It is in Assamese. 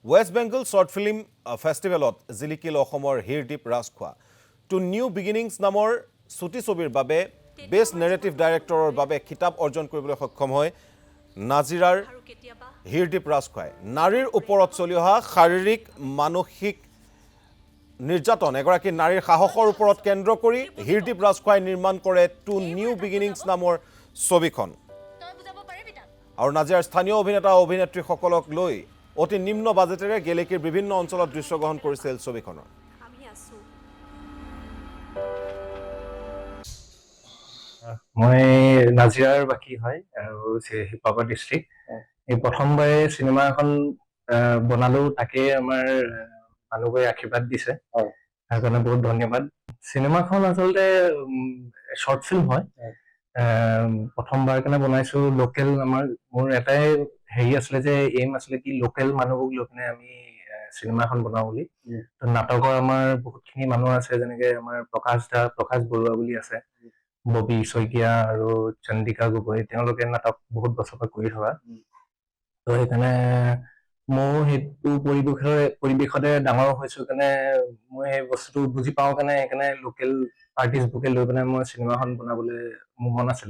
West Bengal Short Film Festivalot জিলিকিল অসমৰ হিৰদীপ ৰাজখোৱা টু নিউ বিগিনিংছ নামৰ ছুটি ছবিৰ বাবে বেষ্ট নেৰেটিভ ডাইৰেক্টৰৰ বাবে খিতাপ অৰ্জন কৰিবলৈ সক্ষম হয় নাজিৰাৰ হিৰদীপ ৰাজখোৱাই নাৰীৰ ওপৰত চলি অহা শাৰীৰিক মানসিক নিৰ্যাতন এগৰাকী নাৰীৰ সাহসৰ ওপৰত কেন্দ্ৰ কৰি হিৰদীপ ৰাজখোৱাই নিৰ্মাণ কৰে টু নিউ বিগিনিংছ নামৰ ছবিখন আৰু নাজিৰাৰ স্থানীয় অভিনেতা অভিনেত্ৰীসকলক লৈ অতি নিম্ন বাজেটেৰে গেলেকীৰ বিভিন্ন অঞ্চলত দৃশ্য গ্ৰহণ কৰিছিল ছবিখনৰ মই নাজিৰাৰ বাকী হয় আৰু শিৱসাগৰ ডিষ্ট্ৰিক্ট এই প্ৰথমবাৰে চিনেমা এখন বনালো তাকে আমাৰ মানুহবোৰে আশীৰ্বাদ দিছে তাৰ কাৰণে বহুত ধন্যবাদ চিনেমাখন আচলতে শৰ্ট ফিল্ম হয় প্ৰথমবাৰ কাৰণে বনাইছো লোকেল মোৰ এটাই হেৰি আছিলে যে এইম আছিলে কি লোকেল মানুহক লৈ কিনে আমি চিনেমা এখন বনাওঁ বুলি নাটকৰ আমাৰ বহুতখিনি মানুহ আছে যেনেকে আমাৰ প্ৰকাশ বৰুৱা বুলি আছে ববি শইকীয়া আৰু চন্দিকা গগৈ তেওঁলোকে নাটক বহুত বছৰ পৰা কৰি থকা তো সেইকাৰণে মই সেইটো পৰিৱেশতে ডাঙৰ হৈছো কাৰণে মই সেই বস্তুটো বুজি পাওঁ কাৰণে সেইকাৰণে লোকেল আৰ্টিষ্টবোৰকে লৈ পেলাই মই চিনেমাখন বনাবলৈ মোৰ মন আছিলে